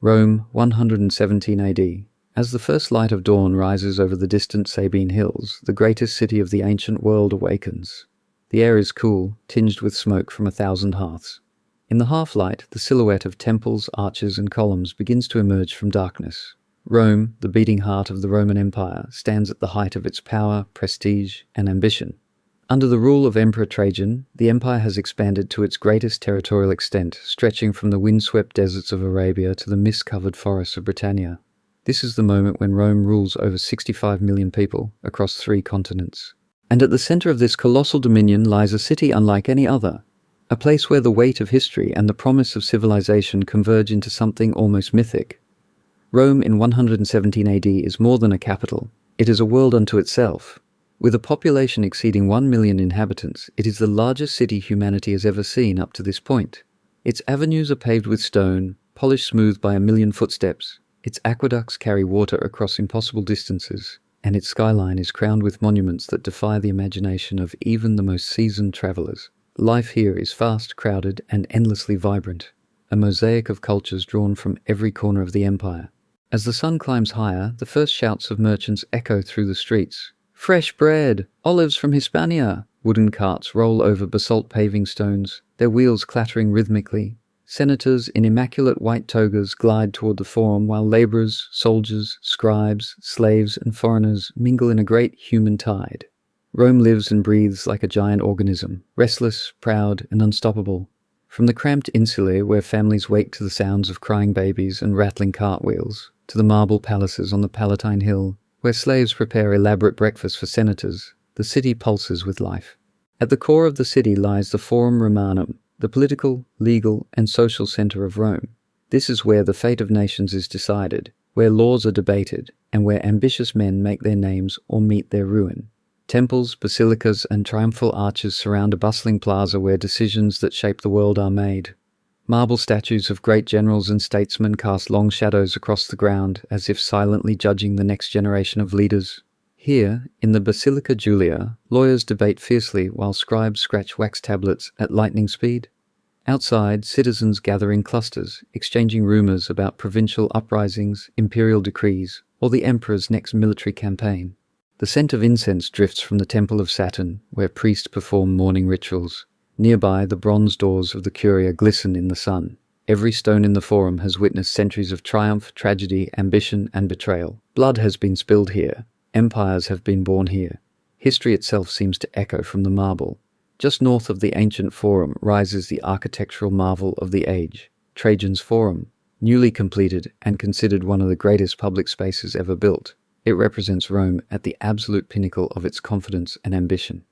Rome, 117 AD. As the first light of dawn rises over the distant Sabine hills, the greatest city of the ancient world awakens. The air is cool, tinged with smoke from 1,000 hearths. In the half-light, the silhouette of temples, arches, and columns begins to emerge from darkness. Rome, the beating heart of the Roman Empire, stands at the height of its power, prestige, and ambition. Under the rule of Emperor Trajan, the empire has expanded to its greatest territorial extent, stretching from the windswept deserts of Arabia to the mist-covered forests of Britannia. This is the moment when Rome rules over 65 million people across 3 continents. And at the center of this colossal dominion lies a city unlike any other, a place where the weight of history and the promise of civilization converge into something almost mythic. Rome in 117 AD is more than a capital. It is a world unto itself. With a population exceeding 1 million inhabitants, it is the largest city humanity has ever seen up to this point. Its avenues are paved with stone, polished smooth by 1 million footsteps. Its aqueducts carry water across impossible distances, and its skyline is crowned with monuments that defy the imagination of even the most seasoned travelers. Life here is fast, crowded, and endlessly vibrant, a mosaic of cultures drawn from every corner of the empire. As the sun climbs higher, the first shouts of merchants echo through the streets. Fresh bread! Olives from Hispania! Wooden carts roll over basalt paving stones, their wheels clattering rhythmically. Senators in immaculate white togas glide toward the forum while laborers, soldiers, scribes, slaves, and foreigners mingle in a great human tide. Rome lives and breathes like a giant organism, restless, proud, and unstoppable. From the cramped Insulae, where families wake to the sounds of crying babies and rattling cartwheels, to the marble palaces on the Palatine Hill, where slaves prepare elaborate breakfasts for senators, the city pulses with life. At the core of the city lies the Forum Romanum, the political, legal, and social center of Rome. This is where the fate of nations is decided, where laws are debated, and where ambitious men make their names or meet their ruin. Temples, basilicas, and triumphal arches surround a bustling plaza where decisions that shape the world are made. Marble statues of great generals and statesmen cast long shadows across the ground, as if silently judging the next generation of leaders. Here, in the Basilica Julia, lawyers debate fiercely while scribes scratch wax tablets at lightning speed. Outside, citizens gather in clusters, exchanging rumors about provincial uprisings, imperial decrees, or the emperor's next military campaign. The scent of incense drifts from the Temple of Saturn, where priests perform morning rituals. Nearby, the bronze doors of the Curia glisten in the sun. Every stone in the Forum has witnessed centuries of triumph, tragedy, ambition, and betrayal. Blood has been spilled here. Empires have been born here. History itself seems to echo from the marble. Just north of the ancient Forum rises the architectural marvel of the age, Trajan's Forum. Newly completed and considered one of the greatest public spaces ever built, it represents Rome at the absolute pinnacle of its confidence and ambition.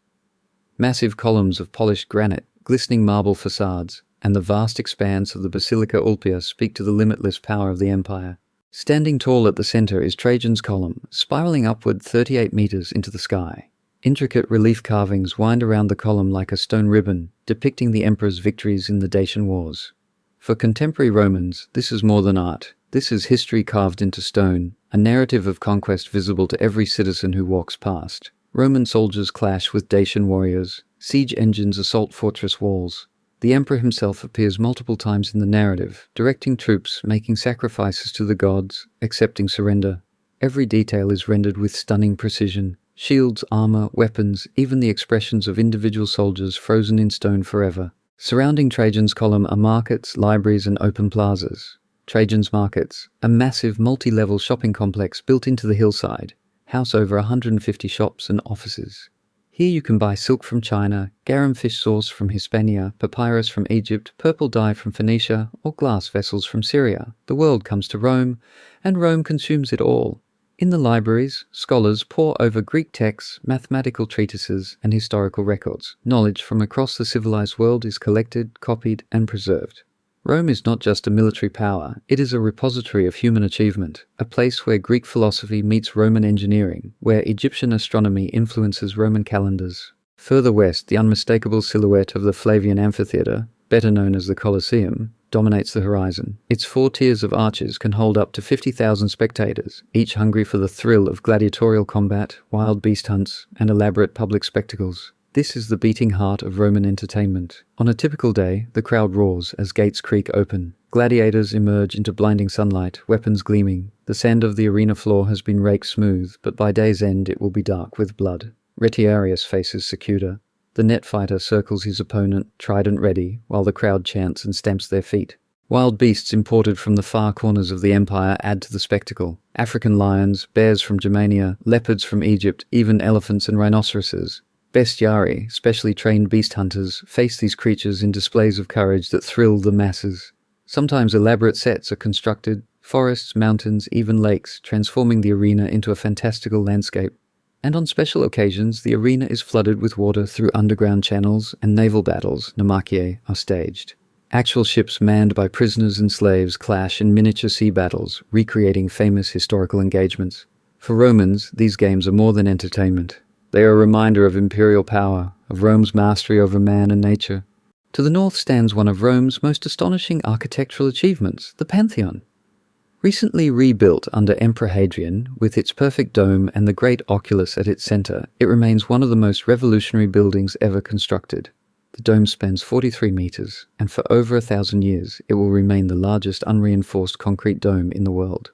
Massive columns of polished granite, glistening marble facades, and the vast expanse of the Basilica Ulpia speak to the limitless power of the empire. Standing tall at the center is Trajan's Column, spiraling upward 38 meters into the sky. Intricate relief carvings wind around the column like a stone ribbon, depicting the emperor's victories in the Dacian Wars. For contemporary Romans, this is more than art. This is history carved into stone, a narrative of conquest visible to every citizen who walks past. Roman soldiers clash with Dacian warriors, siege engines assault fortress walls. The emperor himself appears multiple times in the narrative, directing troops, making sacrifices to the gods, accepting surrender. Every detail is rendered with stunning precision. Shields, armor, weapons, even the expressions of individual soldiers frozen in stone forever. Surrounding Trajan's Column are markets, libraries, and open plazas. Trajan's Markets, a massive multi-level shopping complex built into the hillside, house over 150 shops and offices. Here you can buy silk from China, garum fish sauce from Hispania, papyrus from Egypt, purple dye from Phoenicia, or glass vessels from Syria. The world comes to Rome, and Rome consumes it all. In the libraries, scholars pore over Greek texts, mathematical treatises, and historical records. Knowledge from across the civilized world is collected, copied, and preserved. Rome is not just a military power, it is a repository of human achievement, a place where Greek philosophy meets Roman engineering, where Egyptian astronomy influences Roman calendars. Further west, the unmistakable silhouette of the Flavian amphitheatre, better known as the Colosseum, dominates the horizon. Its 4 tiers of arches can hold up to 50,000 spectators, each hungry for the thrill of gladiatorial combat, wild beast hunts, and elaborate public spectacles. This is the beating heart of Roman entertainment. On a typical day, the crowd roars as gates creak open. Gladiators emerge into blinding sunlight, weapons gleaming. The sand of the arena floor has been raked smooth, but by day's end it will be dark with blood. Retiarius faces Secuta. The net fighter circles his opponent, trident ready, while the crowd chants and stamps their feet. Wild beasts imported from the far corners of the empire add to the spectacle. African lions, bears from Germania, leopards from Egypt, even elephants and rhinoceroses. Bestiari, specially trained beast hunters, face these creatures in displays of courage that thrill the masses. Sometimes elaborate sets are constructed, forests, mountains, even lakes, transforming the arena into a fantastical landscape. And on special occasions, the arena is flooded with water through underground channels, and naval battles, Namakye, are staged. Actual ships manned by prisoners and slaves clash in miniature sea battles, recreating famous historical engagements. For Romans, these games are more than entertainment. They are a reminder of imperial power, of Rome's mastery over man and nature. To the north stands one of Rome's most astonishing architectural achievements, the Pantheon. Recently rebuilt under Emperor Hadrian, with its perfect dome and the great oculus at its center, it remains one of the most revolutionary buildings ever constructed. The dome spans 43 meters, and for over 1,000 years it will remain the largest unreinforced concrete dome in the world.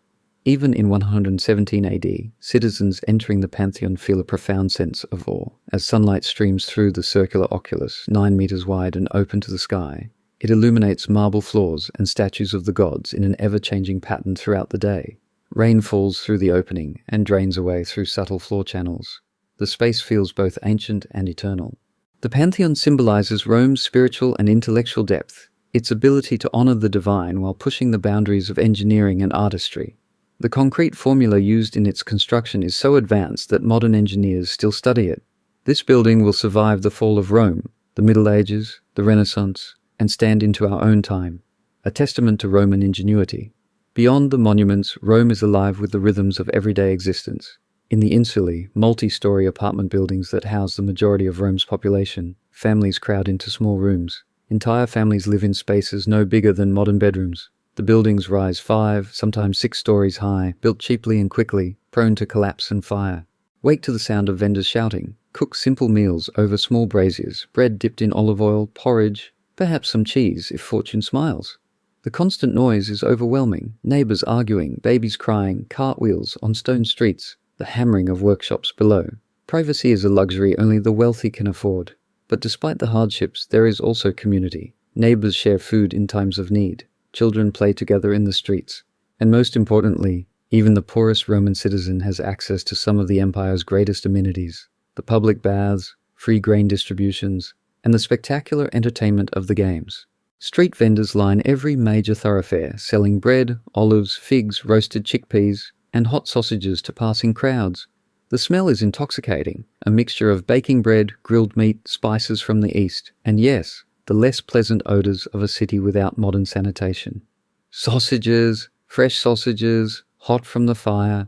Even in 117 AD, citizens entering the Pantheon feel a profound sense of awe. As sunlight streams through the circular oculus, 9 meters wide and open to the sky, it illuminates marble floors and statues of the gods in an ever-changing pattern throughout the day. Rain falls through the opening and drains away through subtle floor channels. The space feels both ancient and eternal. The Pantheon symbolizes Rome's spiritual and intellectual depth, its ability to honor the divine while pushing the boundaries of engineering and artistry. The concrete formula used in its construction is so advanced that modern engineers still study it. This building will survive the fall of Rome, the Middle Ages, the Renaissance, and stand into our own time, a testament to Roman ingenuity. Beyond the monuments, Rome is alive with the rhythms of everyday existence. In the Insulae, multi-story apartment buildings that house the majority of Rome's population, families crowd into small rooms. Entire families live in spaces no bigger than modern bedrooms. The buildings rise 5, sometimes 6 stories high, built cheaply and quickly, prone to collapse and fire. Wake to the sound of vendors shouting. Cook simple meals over small braziers, bread dipped in olive oil, porridge, perhaps some cheese if fortune smiles. The constant noise is overwhelming. Neighbors arguing, babies crying, cartwheels on stone streets, the hammering of workshops below. Privacy is a luxury only the wealthy can afford. But despite the hardships, there is also community. Neighbors share food in times of need. Children play together in the streets. And most importantly, even the poorest Roman citizen has access to some of the empire's greatest amenities. The public baths, free grain distributions, and the spectacular entertainment of the games. Street vendors line every major thoroughfare, selling bread, olives, figs, roasted chickpeas, and hot sausages to passing crowds. The smell is intoxicating, a mixture of baking bread, grilled meat, spices from the east, and yes, the less pleasant odors of a city without modern sanitation. Sausages, fresh sausages, hot from the fire.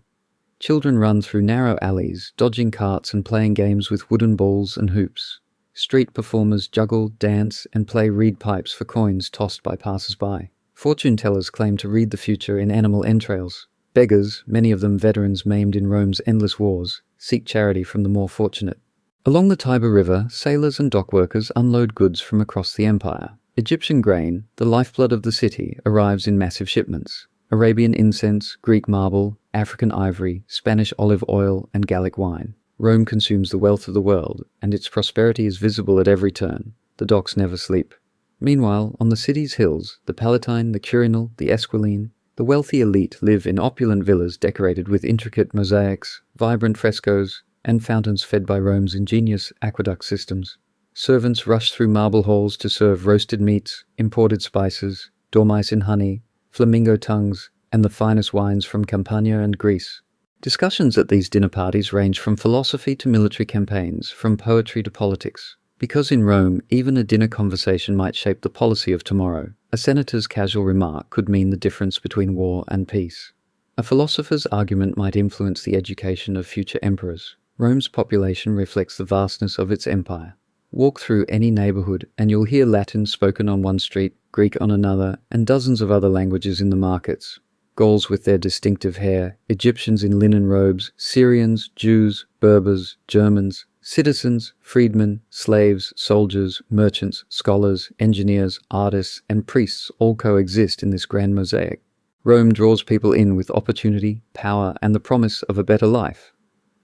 Children run through narrow alleys, dodging carts and playing games with wooden balls and hoops. Street performers juggle, dance, and play reed pipes for coins tossed by passers-by. Fortune tellers claim to read the future in animal entrails. Beggars, many of them veterans maimed in Rome's endless wars, seek charity from the more fortunate. Along the Tiber River, sailors and dock workers unload goods from across the empire. Egyptian grain, the lifeblood of the city, arrives in massive shipments. Arabian incense, Greek marble, African ivory, Spanish olive oil, and Gallic wine. Rome consumes the wealth of the world, and its prosperity is visible at every turn. The docks never sleep. Meanwhile, on the city's hills, the Palatine, the Quirinal, the Esquiline, the wealthy elite live in opulent villas decorated with intricate mosaics, vibrant frescoes, and fountains fed by Rome's ingenious aqueduct systems. Servants rush through marble halls to serve roasted meats, imported spices, dormice in honey, flamingo tongues, and the finest wines from Campania and Greece. Discussions at these dinner parties range from philosophy to military campaigns, from poetry to politics. Because in Rome, even a dinner conversation might shape the policy of tomorrow. A senator's casual remark could mean the difference between war and peace. A philosopher's argument might influence the education of future emperors. Rome's population reflects the vastness of its empire. Walk through any neighborhood and you'll hear Latin spoken on one street, Greek on another, and dozens of other languages in the markets. Gauls with their distinctive hair, Egyptians in linen robes, Syrians, Jews, Berbers, Germans, Citizens, freedmen, slaves, soldiers, merchants, scholars, engineers, artists, and priests all coexist in this grand mosaic. Rome draws people in with opportunity, power, and the promise of a better life.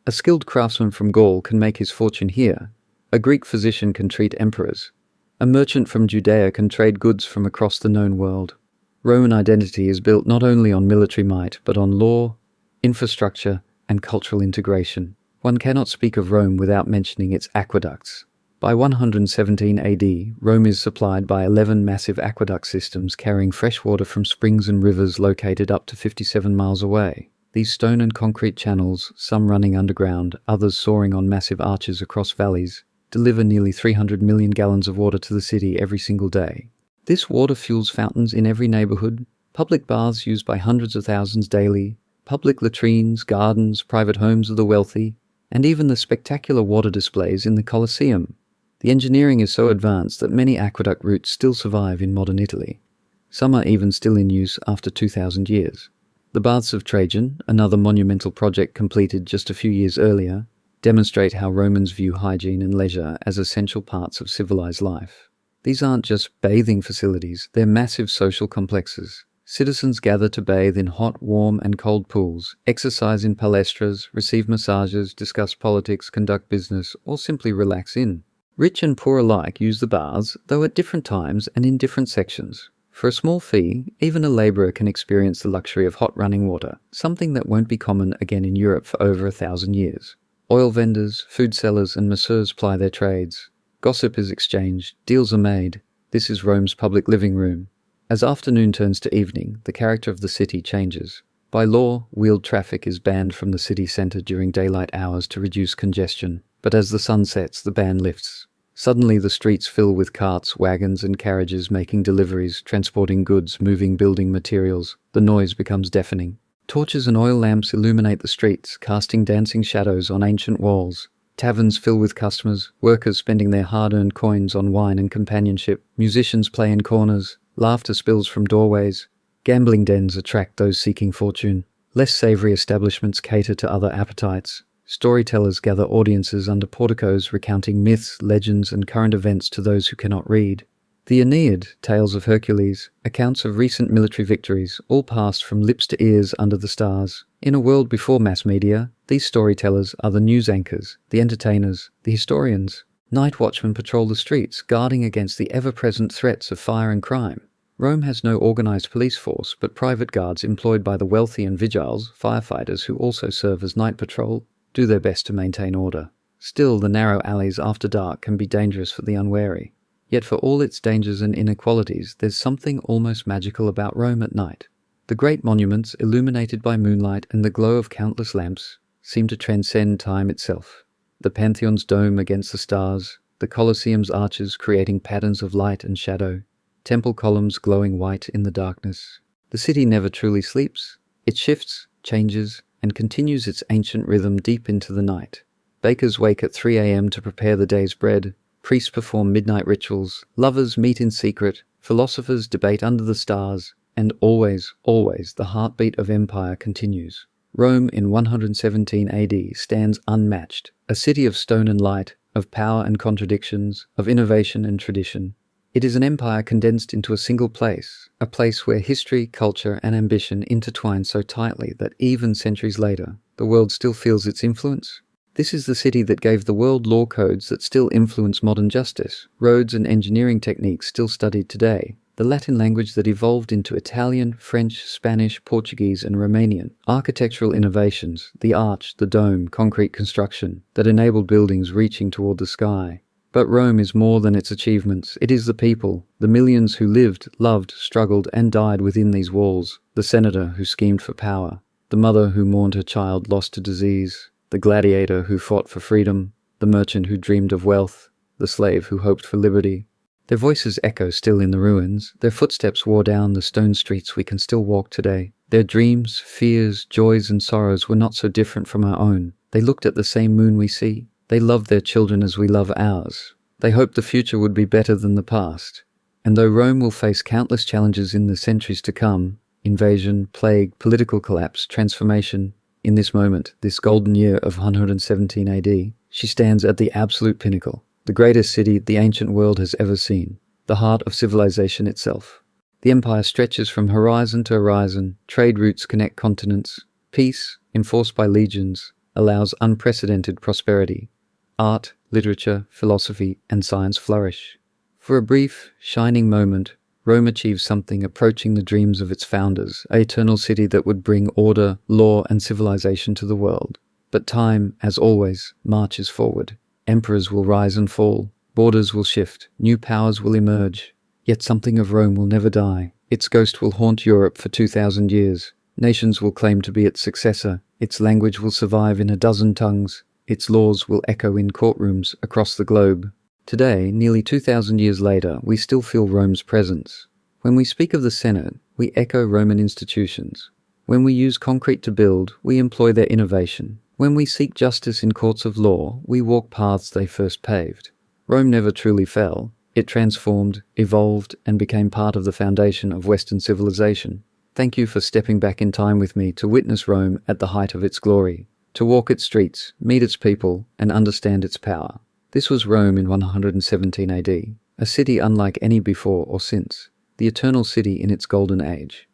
A skilled craftsman from Gaul can make his fortune here. A Greek physician can treat emperors. A merchant from Judea can trade goods from across the known world. Roman identity is built not only on military might, but on law, infrastructure, and cultural integration. One cannot speak of Rome without mentioning its aqueducts. By 117 AD, Rome is supplied by 11 massive aqueduct systems carrying fresh water from springs and rivers located up to 57 miles away. These stone and concrete channels, some running underground, others soaring on massive arches across valleys, deliver nearly 300 million gallons of water to the city every single day. This water fuels fountains in every neighborhood, public baths used by hundreds of thousands daily, public latrines, gardens, private homes of the wealthy, and even the spectacular water displays in the Colosseum. The engineering is so advanced that many aqueduct routes still survive in modern Italy. Some are even still in use after 2,000 years. The Baths of Trajan, another monumental project completed just a few years earlier, demonstrate how Romans view hygiene and leisure as essential parts of civilized life. These aren't just bathing facilities, they're massive social complexes. Citizens gather to bathe in hot, warm, and cold pools, exercise in palestras, receive massages, discuss politics, conduct business, or simply relax in. Rich and poor alike use the baths, though at different times and in different sections. For a small fee, even a labourer can experience the luxury of hot running water, something that won't be common again in Europe for over 1,000 years. Oil vendors, food sellers, and masseurs ply their trades. Gossip is exchanged, deals are made. This is Rome's public living room. As afternoon turns to evening, the character of the city changes. By law, wheeled traffic is banned from the city centre during daylight hours to reduce congestion, but as the sun sets, the ban lifts. Suddenly the streets fill with carts, wagons, and carriages making deliveries, transporting goods, moving building materials. The noise becomes deafening. Torches and oil lamps illuminate the streets, casting dancing shadows on ancient walls. Taverns fill with customers, workers spending their hard-earned coins on wine and companionship, musicians play in corners, laughter spills from doorways, gambling dens attract those seeking fortune, less savoury establishments cater to other appetites, storytellers gather audiences under porticos recounting myths, legends and current events to those who cannot read. The Aeneid, tales of Hercules, accounts of recent military victories, all passed from lips to ears under the stars. In a world before mass media, these storytellers are the news anchors, the entertainers, the historians. Night watchmen patrol the streets, guarding against the ever-present threats of fire and crime. Rome has no organized police force, but private guards employed by the wealthy and vigiles, firefighters who also serve as night patrol, do their best to maintain order. Still, the narrow alleys after dark can be dangerous for the unwary. Yet for all its dangers and inequalities, there's something almost magical about Rome at night. The great monuments, illuminated by moonlight and the glow of countless lamps, seem to transcend time itself. The Pantheon's dome against the stars, the Colosseum's arches creating patterns of light and shadow, temple columns glowing white in the darkness. The city never truly sleeps. It shifts, changes, and continues its ancient rhythm deep into the night. Bakers wake at 3 a.m. to prepare the day's bread. Priests perform midnight rituals, lovers meet in secret, philosophers debate under the stars, and always, always the heartbeat of empire continues. Rome in 117 AD stands unmatched, a city of stone and light, of power and contradictions, of innovation and tradition. It is an empire condensed into a single place, a place where history, culture, and ambition intertwine so tightly that even centuries later, the world still feels its influence. This is the city that gave the world law codes that still influence modern justice, roads and engineering techniques still studied today, the Latin language that evolved into Italian, French, Spanish, Portuguese and Romanian, architectural innovations, the arch, the dome, concrete construction, that enabled buildings reaching toward the sky. But Rome is more than its achievements. It is the people, the millions who lived, loved, struggled and died within these walls, the senator who schemed for power, the mother who mourned her child lost to disease, the gladiator who fought for freedom, the merchant who dreamed of wealth, the slave who hoped for liberty. Their voices echo still in the ruins. Their footsteps wore down the stone streets we can still walk today. Their dreams, fears, joys and sorrows were not so different from our own. They looked at the same moon we see. They loved their children as we love ours. They hoped the future would be better than the past. And though Rome will face countless challenges in the centuries to come, invasion, plague, political collapse, transformation, in this moment, this golden year of 117 AD, She stands at the absolute pinnacle, the greatest city the ancient world has ever seen, the heart of civilization itself. The empire stretches from horizon to horizon, trade routes connect continents, peace, enforced by legions, allows unprecedented prosperity. Art, literature, philosophy, and science flourish. For a brief, shining moment, Rome achieves something approaching the dreams of its founders, an eternal city that would bring order, law, and civilization to the world. But time, as always, marches forward. Emperors will rise and fall, borders will shift, new powers will emerge. Yet something of Rome will never die. Its ghost will haunt Europe for 2,000 years. Nations will claim to be its successor. Its language will survive in a dozen tongues. Its laws will echo in courtrooms across the globe. Today, nearly 2,000 years later, we still feel Rome's presence. When we speak of the Senate, we echo Roman institutions. When we use concrete to build, we employ their innovation. When we seek justice in courts of law, we walk paths they first paved. Rome never truly fell. It transformed, evolved, and became part of the foundation of Western civilization. Thank you for stepping back in time with me to witness Rome at the height of its glory, to walk its streets, meet its people, and understand its power. This was Rome in 117 AD, a city unlike any before or since, the eternal city in its golden age.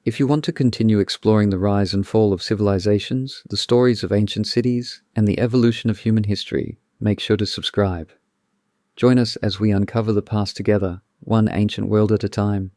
If you want to continue exploring the rise and fall of civilizations, the stories of ancient cities, and the evolution of human history, make sure to subscribe. Join us as we uncover the past together, one ancient world at a time.